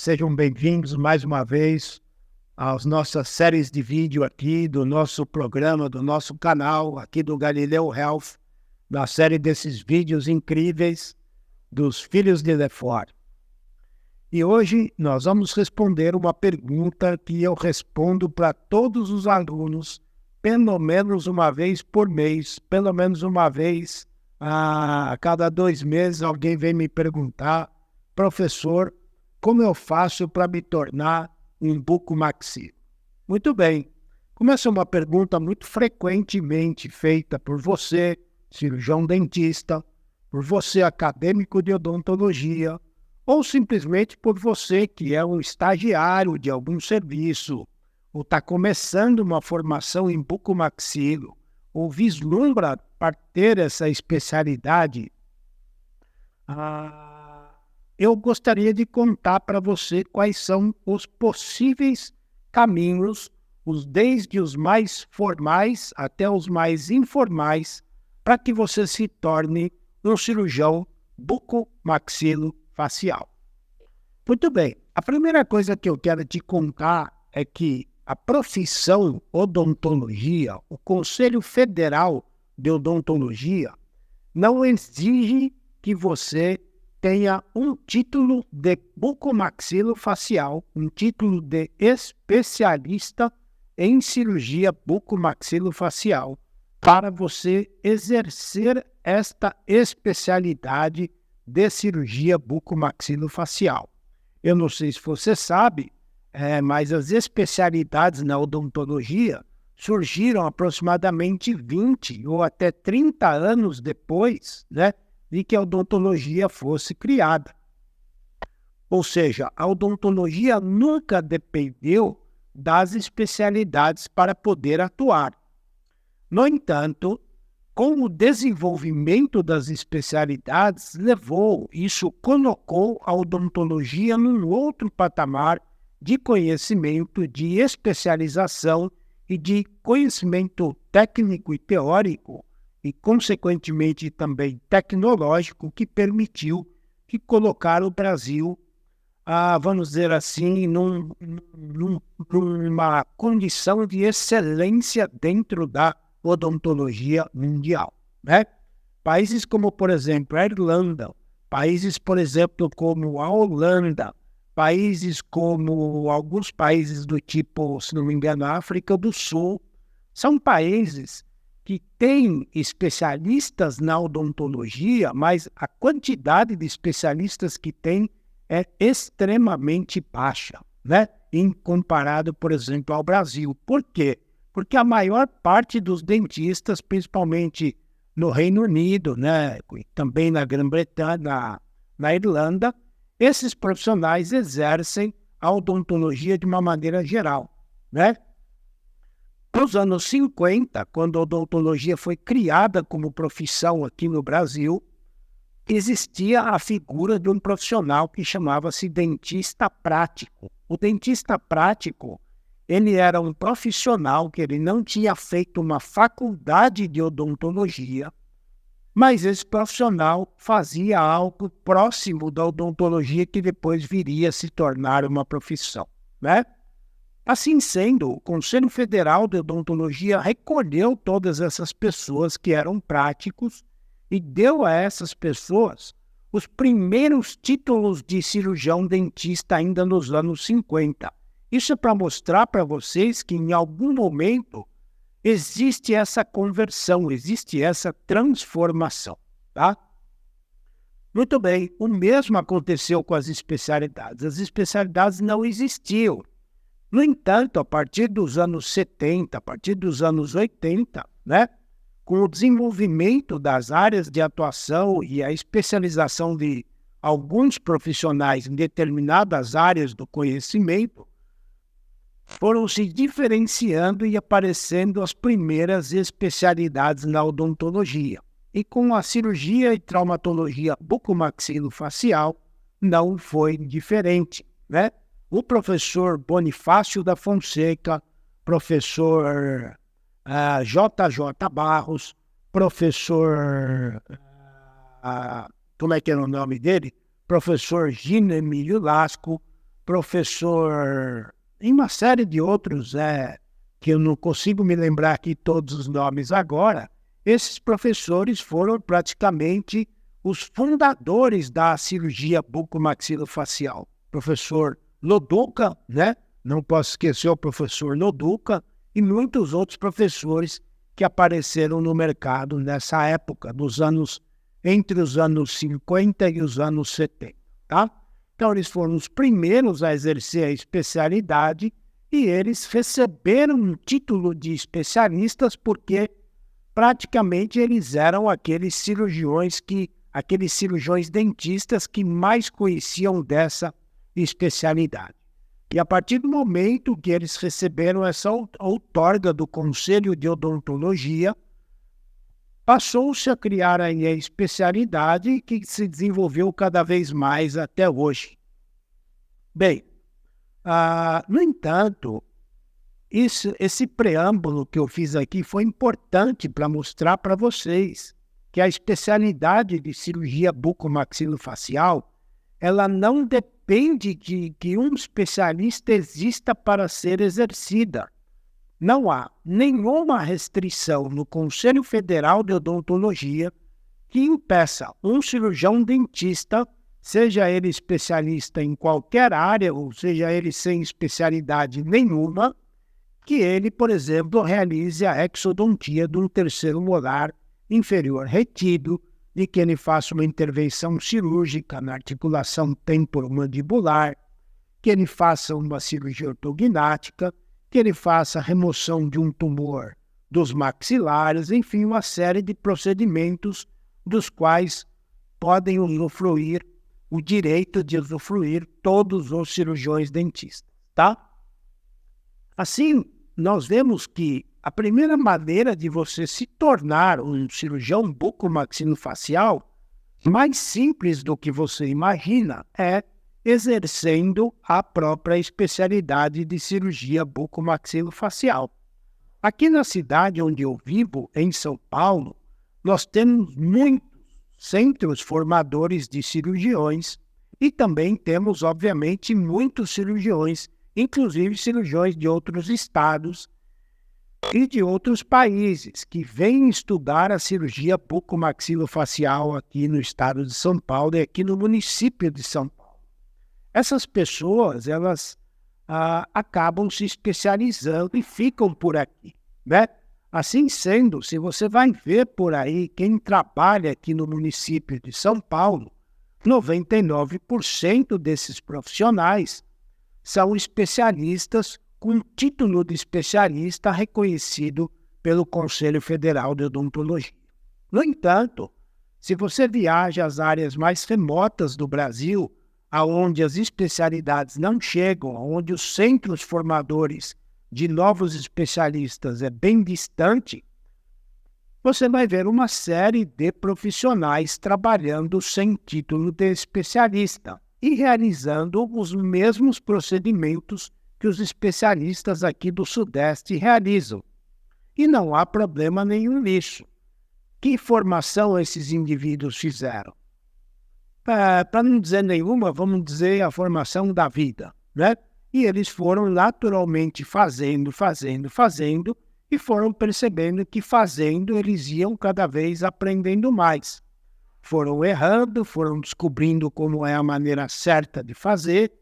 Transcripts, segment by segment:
sejam bem-vindos mais uma vez às nossas séries de vídeo aqui do nosso programa, do nosso canal aqui do Galileu Health, da série desses vídeos incríveis dos filhos de Lefort. E hoje nós vamos responder uma pergunta que eu respondo para todos os alunos, pelo menos uma vez por mês, pelo menos uma vez a cada 2 meses alguém vem me perguntar: professor, como eu faço para me tornar um bucomaxilo? Muito bem, como essa é uma pergunta muito frequentemente feita por você, cirurgião dentista, por você, acadêmico de odontologia, ou simplesmente por você que é um estagiário de algum serviço, ou está começando uma formação em bucomaxilo, ou vislumbra para ter essa especialidade, eu gostaria de contar para você quais são os possíveis caminhos, desde os mais formais até os mais informais, para que você se torne um cirurgião bucomaxilofacial. Muito bem, a primeira coisa que eu quero te contar é que a profissão odontologia, o Conselho Federal de Odontologia, não exige que você tenha um título de bucomaxilofacial, um título de especialista em cirurgia bucomaxilofacial, para você exercer esta especialidade de cirurgia bucomaxilofacial. Eu não sei se você sabe, mas as especialidades na odontologia surgiram aproximadamente 20 ou até 30 anos depois, de que a odontologia fosse criada. Ou seja, a odontologia nunca dependeu das especialidades para poder atuar. No entanto, com o desenvolvimento das especialidades, isso colocou a odontologia num outro patamar de conhecimento, de especialização e de conhecimento técnico e teórico, e consequentemente também tecnológico, que permitiu que colocar o Brasil, vamos dizer assim, numa condição de excelência dentro da odontologia mundial, Países como, por exemplo, a Irlanda, países, por exemplo, como a Holanda, países como alguns países do tipo, se não me engano, a África do Sul, são países que têm especialistas na odontologia, mas a quantidade de especialistas que tem é extremamente baixa, em comparado, por exemplo, ao Brasil. Por quê? Porque a maior parte dos dentistas, principalmente no Reino Unido, também na Grã-Bretanha, na Irlanda, esses profissionais exercem a odontologia de uma maneira geral, Nos anos 50, quando a odontologia foi criada como profissão aqui no Brasil, existia a figura de um profissional que chamava-se dentista prático. O dentista prático, ele era um profissional que ele não tinha feito uma faculdade de odontologia, mas esse profissional fazia algo próximo da odontologia que depois viria a se tornar uma profissão, Assim sendo, o Conselho Federal de Odontologia recolheu todas essas pessoas que eram práticos e deu a essas pessoas os primeiros títulos de cirurgião dentista ainda nos anos 50. Isso é para mostrar para vocês que em algum momento existe essa conversão, existe essa transformação, Muito bem, o mesmo aconteceu com as especialidades. As especialidades não existiam. No entanto, a partir dos anos 70, a partir dos anos 80, com o desenvolvimento das áreas de atuação e a especialização de alguns profissionais em determinadas áreas do conhecimento, foram se diferenciando e aparecendo as primeiras especialidades na odontologia. E com a cirurgia e traumatologia bucomaxilofacial não foi diferente, O professor Bonifácio da Fonseca, professor J.J. Barros, professor, como é que era o nome dele? Professor Gino Emílio Lasco, professor, e uma série de outros, que eu não consigo me lembrar aqui todos os nomes agora. Esses professores foram praticamente os fundadores da cirurgia bucomaxilofacial. Professor Loduca, né? Não posso esquecer o professor Loduca e muitos outros professores que apareceram no mercado nessa época, entre os anos 50 e os anos 70, tá? Então, eles foram os primeiros a exercer a especialidade e eles receberam um título de especialistas porque praticamente eles eram aqueles cirurgiões dentistas que mais conheciam dessa especialidade. E a partir do momento que eles receberam essa outorga do Conselho de Odontologia, passou-se a criar aí a especialidade que se desenvolveu cada vez mais até hoje. Bem, no entanto, esse preâmbulo que eu fiz aqui foi importante para mostrar para vocês que a especialidade de cirurgia bucomaxilofacial, ela não depende de que um especialista exista para ser exercida. Não há nenhuma restrição no Conselho Federal de Odontologia que impeça um cirurgião dentista, seja ele especialista em qualquer área, ou seja ele sem especialidade nenhuma, que ele, por exemplo, realize a exodontia de um terceiro molar inferior retido, de que ele faça uma intervenção cirúrgica na articulação temporomandibular, que ele faça uma cirurgia ortognática, que ele faça a remoção de um tumor dos maxilares, enfim, uma série de procedimentos dos quais podem usufruir o direito de usufruir todos os cirurgiões dentistas, tá? Assim, nós vemos que a primeira maneira de você se tornar um cirurgião bucomaxilofacial, mais simples do que você imagina, é exercendo a própria especialidade de cirurgia bucomaxilofacial. Aqui na cidade onde eu vivo, em São Paulo, nós temos muitos centros formadores de cirurgiões e também temos, obviamente, muitos cirurgiões, inclusive cirurgiões de outros estados e de outros países que vêm estudar a cirurgia bucomaxilofacial aqui no estado de São Paulo e aqui no município de São Paulo. Essas pessoas, elas acabam se especializando e ficam por aqui, né? Assim sendo, se você vai ver por aí quem trabalha aqui no município de São Paulo, 99% desses profissionais são especialistas com título de especialista reconhecido pelo Conselho Federal de Odontologia. No entanto, se você viaja às áreas mais remotas do Brasil, aonde as especialidades não chegam, onde os centros formadores de novos especialistas é bem distante, você vai ver uma série de profissionais trabalhando sem título de especialista e realizando os mesmos procedimentos que os especialistas aqui do Sudeste realizam. E não há problema nenhum nisso. Que formação esses indivíduos fizeram? Para não dizer nenhuma, vamos dizer a formação da vida, né? E eles foram naturalmente fazendo, e foram percebendo que fazendo eles iam cada vez aprendendo mais. Foram errando, foram descobrindo como é a maneira certa de fazer,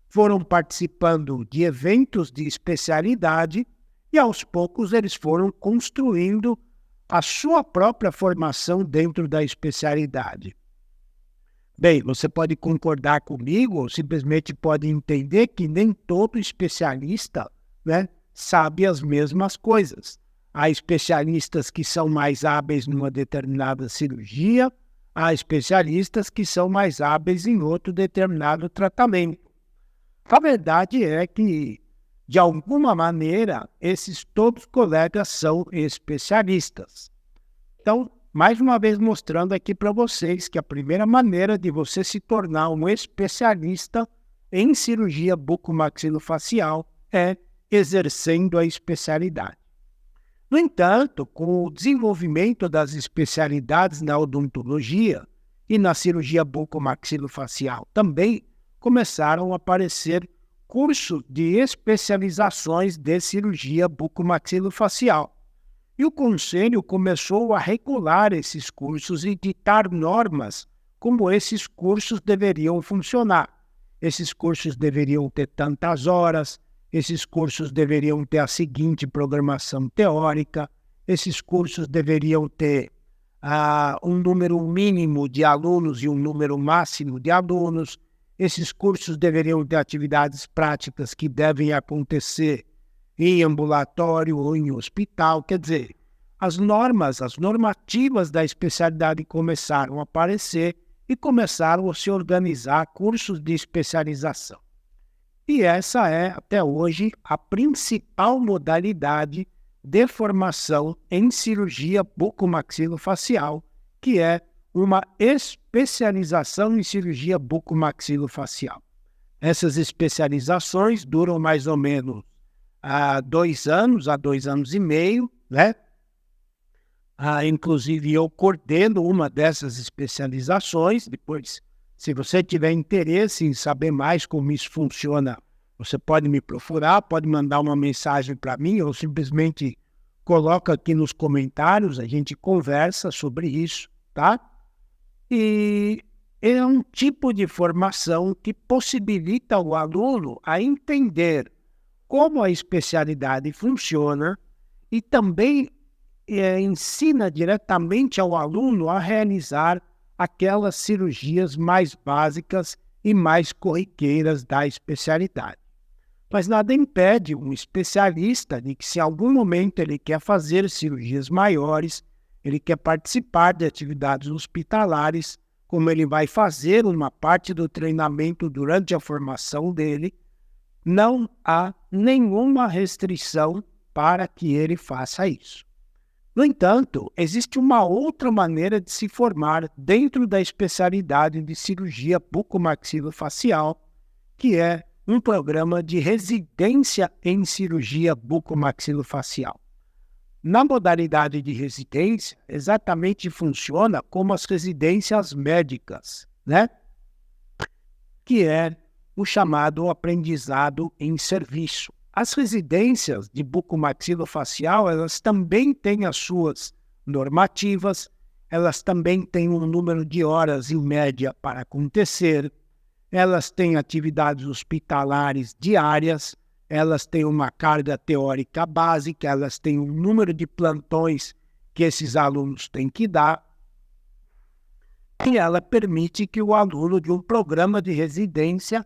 foram participando de eventos de especialidade e aos poucos eles foram construindo a sua própria formação dentro da especialidade. Bem, você pode concordar comigo ou simplesmente pode entender que nem todo especialista, né, sabe as mesmas coisas. Há especialistas que são mais hábeis numa determinada cirurgia, há especialistas que são mais hábeis em outro determinado tratamento. A verdade é que, de alguma maneira, esses todos colegas são especialistas. Então, mais uma vez mostrando aqui para vocês que a primeira maneira de você se tornar um especialista em cirurgia bucomaxilofacial é exercendo a especialidade. No entanto, com o desenvolvimento das especialidades na odontologia e na cirurgia bucomaxilofacial também começaram a aparecer cursos de especializações de cirurgia bucomaxilofacial. E o Conselho começou a regular esses cursos e ditar normas como esses cursos deveriam funcionar. Esses cursos deveriam ter tantas horas, esses cursos deveriam ter a seguinte programação teórica, esses cursos deveriam ter um número mínimo de alunos e um número máximo de alunos. Esses cursos deveriam ter atividades práticas que devem acontecer em ambulatório ou em hospital. Quer dizer, as normativas da especialidade começaram a aparecer e começaram a se organizar cursos de especialização. E essa é, até hoje, a principal modalidade de formação em cirurgia bucomaxilofacial, que é uma especialização em cirurgia bucomaxilofacial. Essas especializações duram mais ou menos 2 anos a 2 anos e meio, né? Inclusive, eu coordeno uma dessas especializações. Depois, se você tiver interesse em saber mais como isso funciona, você pode me procurar, pode mandar uma mensagem para mim ou simplesmente coloca aqui nos comentários, a gente conversa sobre isso, tá? E é um tipo de formação que possibilita o aluno a entender como a especialidade funciona e também ensina diretamente ao aluno a realizar aquelas cirurgias mais básicas e mais corriqueiras da especialidade. Mas nada impede um especialista de que, se em algum momento ele quer fazer cirurgias maiores, ele quer participar de atividades hospitalares, como ele vai fazer uma parte do treinamento durante a formação dele, não há nenhuma restrição para que ele faça isso. No entanto, existe uma outra maneira de se formar dentro da especialidade de cirurgia bucomaxilofacial, que é um programa de residência em cirurgia bucomaxilofacial. Na modalidade de residência, exatamente funciona como as residências médicas, né? Que é o chamado aprendizado em serviço. As residências de bucomaxilofacial, elas também têm as suas normativas, elas também têm um número de horas em média para acontecer, elas têm atividades hospitalares diárias, elas têm uma carga teórica básica, elas têm um número de plantões que esses alunos têm que dar, e ela permite que o aluno de um programa de residência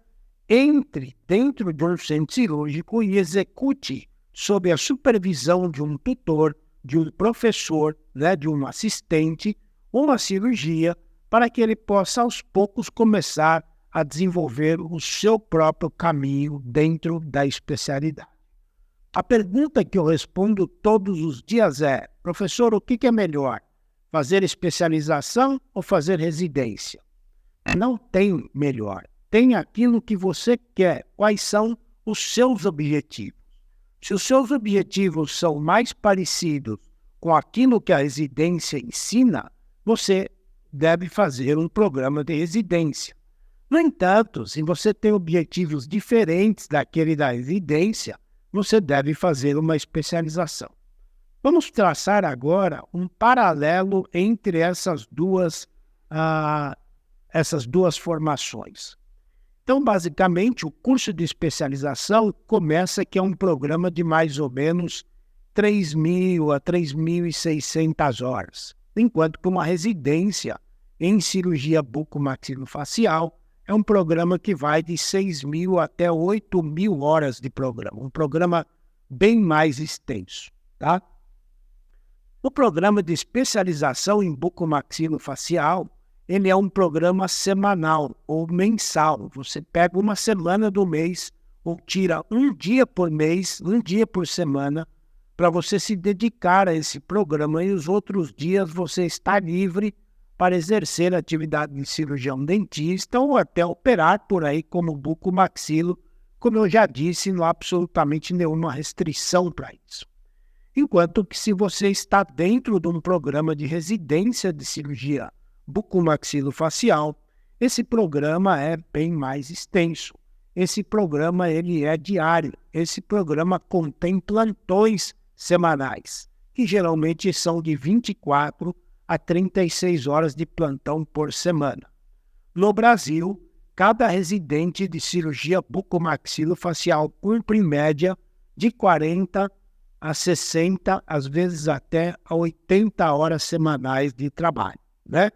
entre dentro de um centro cirúrgico e execute, sob a supervisão de um tutor, de um professor, né, de um assistente, uma cirurgia, para que ele possa aos poucos começar a desenvolver o seu próprio caminho dentro da especialidade. A pergunta que eu respondo todos os dias é: professor, o que é melhor? Fazer especialização ou fazer residência? Não tem melhor. Tem aquilo que você quer. Quais são os seus objetivos? Se os seus objetivos são mais parecidos com aquilo que a residência ensina, você deve fazer um programa de residência. No entanto, se você tem objetivos diferentes daquele da residência, você deve fazer uma especialização. Vamos traçar agora um paralelo entre essas duas formações. Então, basicamente, o curso de especialização começa que é um programa de mais ou menos 3.000 a 3.600 horas, enquanto que uma residência em cirurgia bucomaxilofacial é um programa que vai de 6.000 até 8.000 horas de programa, um programa bem mais extenso, tá? O programa de especialização em bucomaxilofacial, ele é um programa semanal ou mensal. Você pega uma semana do mês ou tira um dia por mês, um dia por semana, para você se dedicar a esse programa, e os outros dias você está livre para exercer a atividade de cirurgião dentista ou até operar por aí como bucomaxilo. Como eu já disse, não há absolutamente nenhuma restrição para isso. Enquanto que, se você está dentro de um programa de residência de cirurgia bucomaxilofacial, esse programa é bem mais extenso. esse programa ele é diário. Esse programa contém plantões semanais, que geralmente são de 24 a 36 horas de plantão por semana. No Brasil, cada residente de cirurgia bucomaxilofacial cumpre em média de 40 a 60, às vezes até a 80 horas semanais de trabalho, né?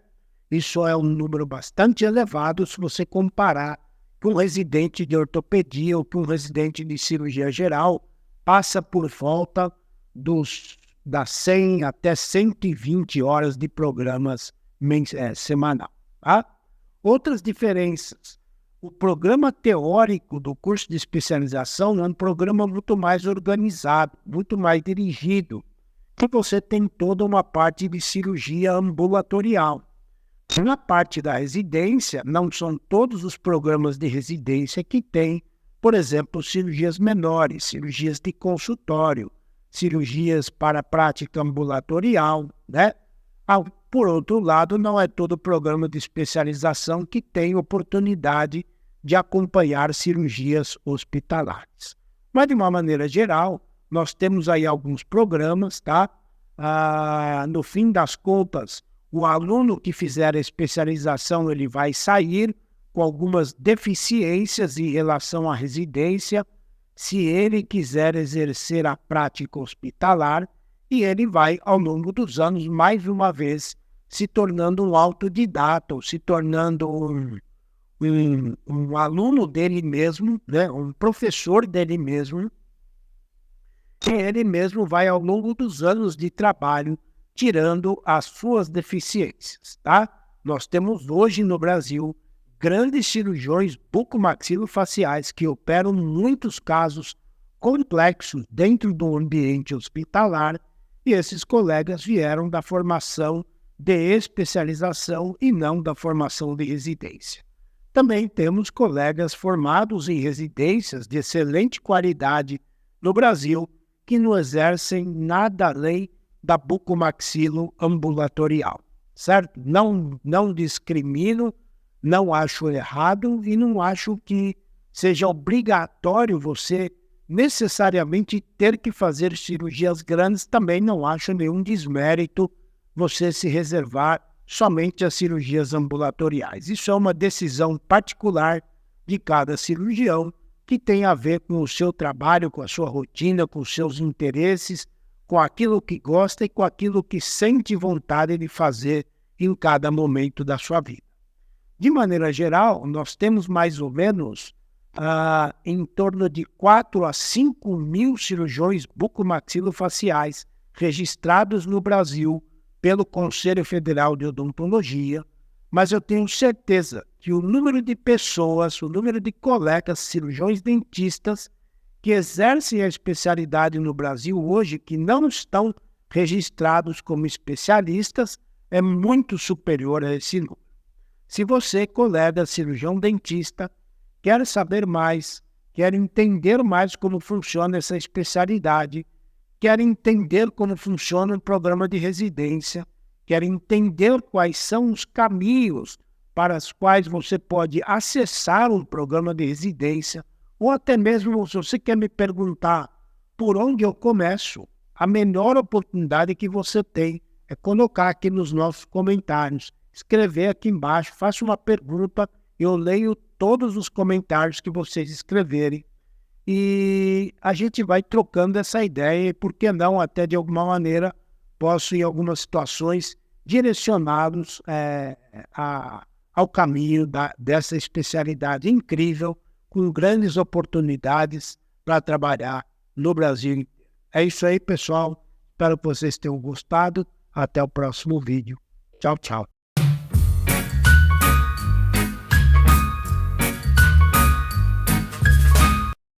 Isso é um número bastante elevado se você comparar com um residente de ortopedia ou com um residente de cirurgia geral, passa por volta das 100 até 120 horas de programas semanal. Tá? Outras diferenças. O programa teórico do curso de especialização é um programa muito mais organizado, muito mais dirigido, que você tem toda uma parte de cirurgia ambulatorial. Na parte da residência, não são todos os programas de residência que têm, por exemplo, cirurgias menores, cirurgias de consultório, cirurgias para prática ambulatorial, né? Por outro lado, não é todo programa de especialização que tem oportunidade de acompanhar cirurgias hospitalares. Mas, de uma maneira geral, nós temos aí alguns programas, tá? No fim das contas, o aluno que fizer a especialização, ele vai sair com algumas deficiências em relação à residência, se ele quiser exercer a prática hospitalar, e ele vai, ao longo dos anos, mais uma vez, se tornando um autodidata, ou se tornando um aluno dele mesmo, né? Um professor dele mesmo, e ele mesmo vai, ao longo dos anos de trabalho, tirando as suas deficiências, tá? Nós temos hoje no Brasil grandes cirurgiões bucomaxilofaciais que operam muitos casos complexos dentro do ambiente hospitalar, e esses colegas vieram da formação de especialização e não da formação de residência. Também temos colegas formados em residências de excelente qualidade no Brasil que não exercem nada além da bucomaxilo ambulatorial, certo? Não discrimino, não acho errado e não acho que seja obrigatório você necessariamente ter que fazer cirurgias grandes, também não acho nenhum desmérito você se reservar somente às cirurgias ambulatoriais. Isso é uma decisão particular de cada cirurgião que tem a ver com o seu trabalho, com a sua rotina, com os seus interesses, com aquilo que gosta e com aquilo que sente vontade de fazer em cada momento da sua vida. De maneira geral, nós temos mais ou menos em torno de 4 a 5 mil cirurgiões bucomaxilofaciais registrados no Brasil pelo Conselho Federal de Odontologia, mas eu tenho certeza que o número de pessoas, o número de colegas cirurgiões dentistas que exercem a especialidade no Brasil hoje, que não estão registrados como especialistas, é muito superior a esse número. Se você, colega cirurgião dentista, quer saber mais, quer entender mais como funciona essa especialidade, quer entender como funciona o programa de residência, quer entender quais são os caminhos para os quais você pode acessar um programa de residência, ou até mesmo se você quer me perguntar por onde eu começo, a melhor oportunidade que você tem é colocar aqui nos nossos comentários, escrever aqui embaixo, faça uma pergunta, eu leio todos os comentários que vocês escreverem e a gente vai trocando essa ideia e, por que não, até de alguma maneira, posso, em algumas situações, direcioná-los ao caminho dessa especialidade incrível, com grandes oportunidades para trabalhar no Brasil. É isso aí, pessoal. Espero que vocês tenham gostado. Até o próximo vídeo. Tchau, tchau.